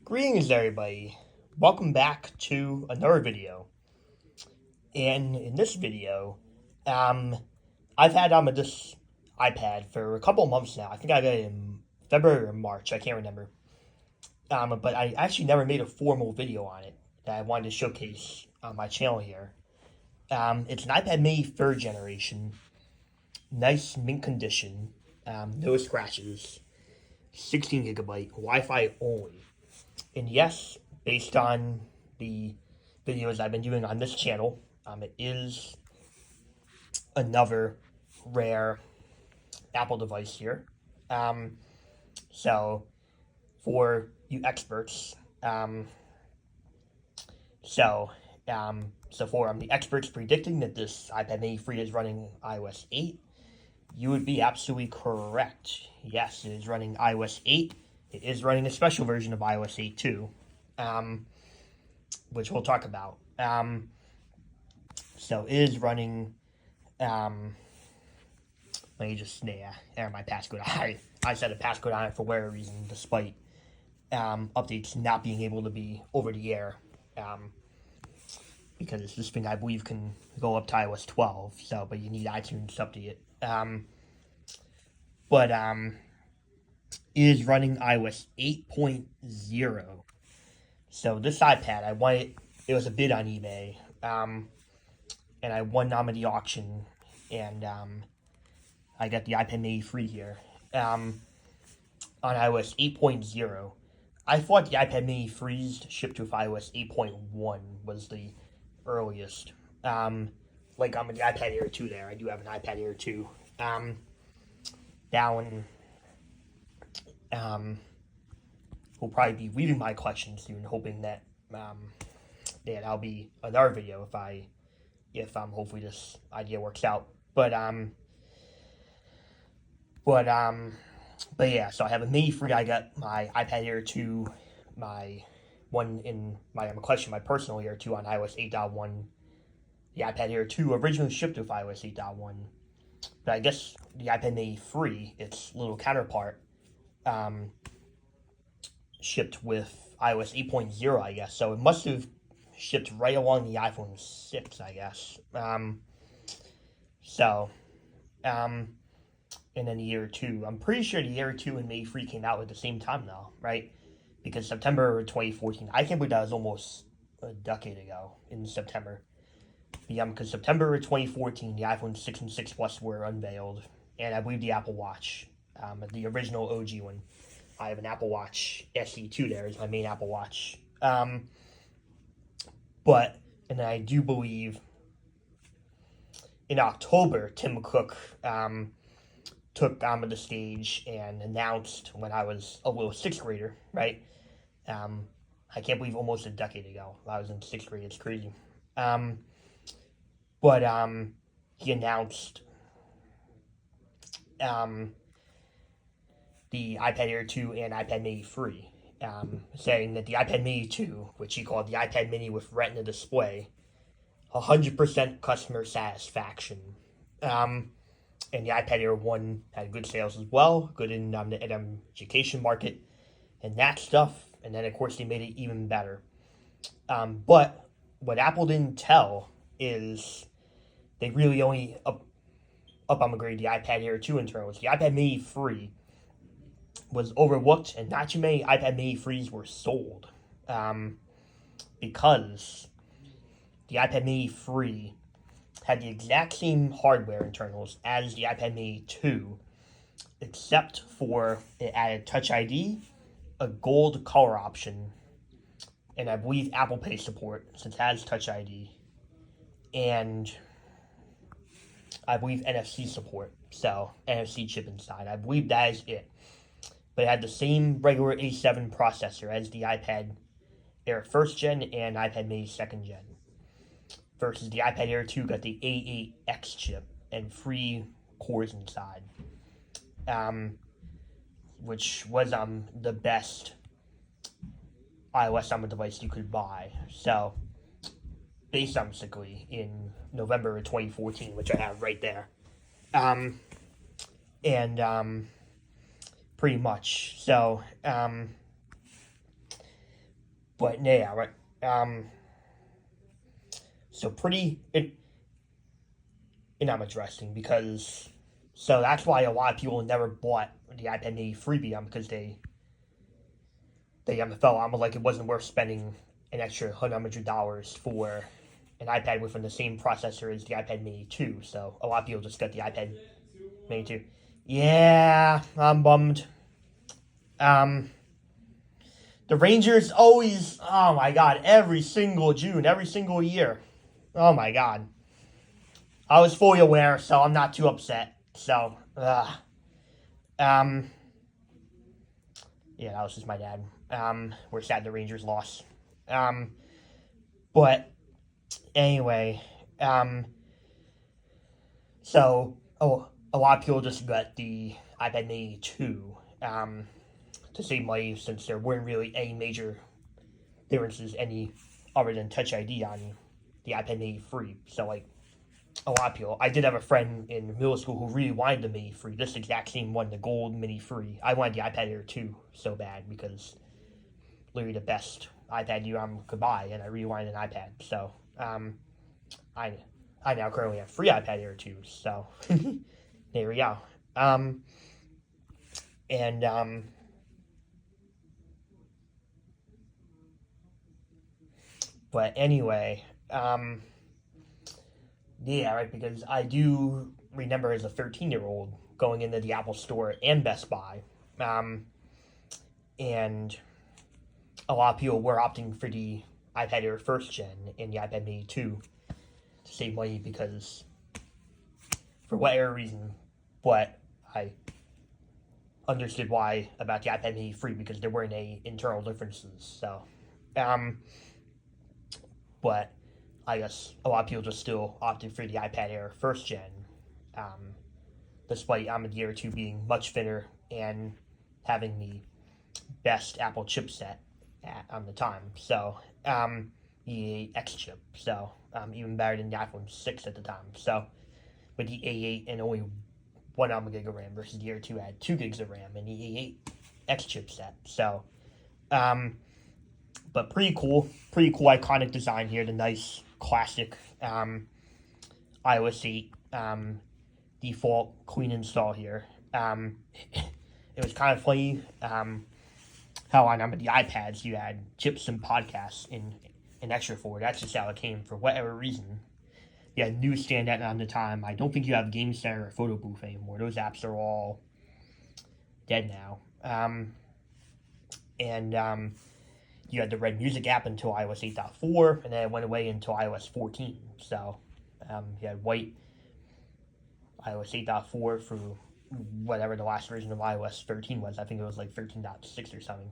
Greetings, everybody. Welcome back to another video. And in this video, um, I've had this iPad for a couple of months now. I think I got it in February or March. I can't remember. But I actually never made a formal video on it that I wanted to showcase on my channel here. It's an iPad mini third generation, nice mint condition, no scratches, 16 gigabyte, Wi-Fi only. And yes, based on the videos I've been doing on this channel, it is another rare Apple device here. Um, so, for you experts, so for the experts predicting that this iPad Mini 3 is running iOS 8, you would be absolutely correct. Yes, it is running iOS 8. It is running a special version of iOS 8 too, which we'll talk about. So it is running. Let me just enter my passcode. I set a passcode on it for whatever reason, despite updates not being able to be over the air. Because this thing I believe can go up to iOS 12. So, but you need iTunes to update it. But it is running iOS 8.0. So this iPad, it was a bid on eBay, and I won on the auction, and I got the iPad Mini 3 here, on iOS 8.0. I thought the iPad Mini 3s shipped with iOS 8.1 was the earliest. Like on the iPad Air 2 there, I do have an iPad Air 2. That one, will probably be leaving my collection soon, hoping that that'll be another video if hopefully this idea works out. But yeah. So I have a Mini 3. I got my iPad Air 2, my one in my collection, my personal Air 2 on iOS 8.1. The iPad Air 2 originally shipped with iOS 8.1, but I guess the iPad Mini 3, its little counterpart, shipped with iOS 8.0, I guess. So it must have shipped right along the iPhone 6, I guess. And then the Air 2. I'm pretty sure the Air 2 and Mini 3 came out at the same time, though, right? Because September 2014, I can't believe that was almost a decade ago in September. Because September 2014, the iPhone 6 and 6 Plus were unveiled, and I believe the Apple Watch, the original OG one. I have an Apple Watch SE2 there is my main Apple Watch. And I do believe in October, Tim Cook took onto the stage and announced when I was a little sixth grader, right? I can't believe almost a decade ago I was in sixth grade. It's crazy. He announced the iPad Air 2 and iPad Mini 3, saying that the iPad Mini 2, which he called the iPad Mini with Retina display, 100% customer satisfaction. And the iPad Air 1 had good sales as well, good in the education market, and that stuff. And then, of course, they made it even better. But what Apple didn't tell is they really only upgraded the iPad Air 2 internals. The iPad Mini 3 was overlooked, and not too many iPad Mini 3s were sold, because the iPad Mini 3 had the exact same hardware internals as the iPad Mini 2, except for it added Touch ID, a gold color option, and I believe Apple Pay support, since it has Touch ID, and I believe NFC support, so NFC chip inside. I believe that is it. But it had the same regular A7 processor as the iPad Air 1st Gen and iPad Mini 2nd Gen. Versus the iPad Air 2 got the A8X chip and 3 cores inside. Which was the best iOS on the device you could buy. So, basically in November of 2014, which I have right there. Pretty much. So, but yeah, right. So pretty interesting because so that's why a lot of people never bought the iPad Mini freebie because they felt like it wasn't worth spending an extra $100 for an iPad within the same processor as the iPad Mini 2. So a lot of people just got the iPad Mini 2. Yeah, I'm bummed. Um, the Rangers always, oh my god, every single June, every single year. Oh my god. I was fully aware, so I'm not too upset. So, um, yeah, that was just my dad. We're sad the Rangers lost. Um, but anyway, so a lot of people just got the iPad Mini 2 to save money since there weren't really any major differences any other than Touch ID on the iPad Mini free. So like a lot of people, I did have a friend in middle school who really wanted the Mini free, this exact same one, the gold Mini free. I wanted the iPad Air 2 so bad because literally the best iPad you could buy, and I really wanted an iPad. So I I now currently have free iPad Air 2. So there we go. And but anyway, yeah, right, because I do remember as a 13-year-old going into the Apple Store and Best Buy, and a lot of people were opting for the iPad Air first gen and the iPad Mini 2 to save money because, for whatever reason, but I understood why about the iPad Mini free because there weren't any internal differences. So, but I guess a lot of people just still opted for the iPad Air first gen, despite the Air 2 being much thinner and having the best Apple chipset on the time. So, the X chip. So, even better than the iPhone 6 at the time. So, with the A8 and only 1 gig of RAM versus the Air 2 had 2 gigs of RAM and the A8 X chipset. So, but pretty cool iconic design here. The nice classic iOS 8 default clean install here. It was kind of funny how on the iPads you had chips and podcasts in extra for. That's just how it came for whatever reason. You had Newsstand on the time. I don't think you have Game Center or Photo Booth anymore. Those apps are all dead now. And you had the Red Music app until iOS 8.4, and then it went away until iOS 14. So you had white iOS 8.4 for whatever the last version of iOS 13 was. I think it was like 13.6 or something.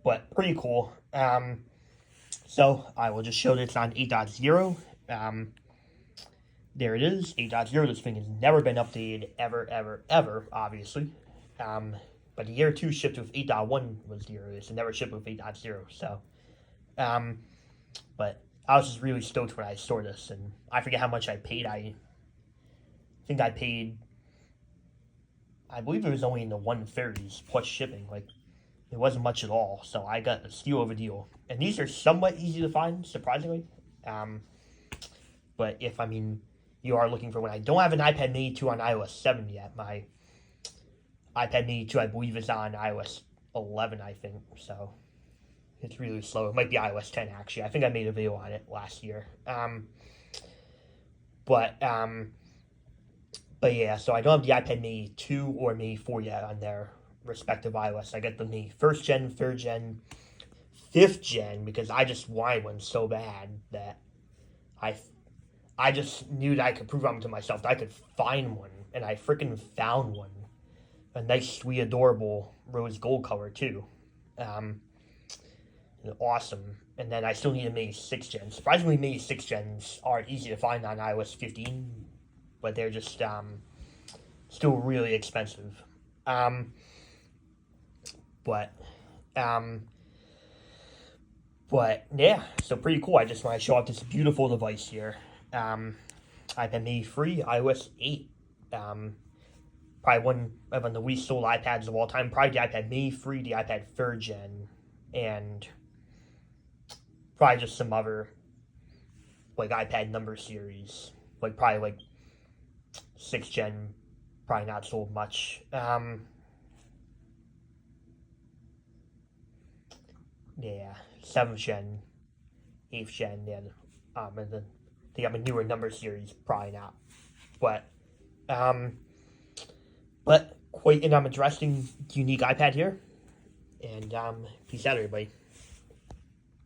But pretty cool. So I will just show that it's on 8.0. There it is, 8.0. This thing has never been updated ever, obviously. But the Air 2 shipped with 8.1 was the earliest. It never shipped with 8.0. So, but I was just really stoked when I saw this, and I forget how much I paid. I think I paid, I believe it was only in the 130s plus shipping. Like, it wasn't much at all. So I got a steal of a deal. And these are somewhat easy to find, surprisingly. But if, you are looking for one, I don't have an iPad Mini 2 on iOS 7 yet. My iPad Mini 2, I believe, is on iOS 11, I think. So it's really slow. It might be iOS 10, actually. I think I made a video on it last year. But yeah, so I don't have the iPad Mini 2 or Mini 4 yet on their respective iOS. I got the Mini 1st gen, 3rd gen, 5th gen, because I just wanted one so bad that I just knew that I could prove them to myself that I could find one, and I freaking found one. A nice, sweet, adorable rose gold color, too. Awesome. And then I still need a Mini 6th gen. Surprisingly, Mini 6th gens are easy to find on iOS 15, but they're just still really expensive. But yeah, so pretty cool. I just want to show off this beautiful device here. iPad Mini free, iOS 8. probably one of the least sold iPads of all time. Probably the iPad Mini 3, the iPad 3rd Gen, and probably just some other like iPad number series. Like probably like 6th Gen, probably not sold much. Yeah, 7th Gen, 8th Gen, and then they have a newer number series, probably not. But um, but quite an interesting, unique iPad here. And peace out, everybody.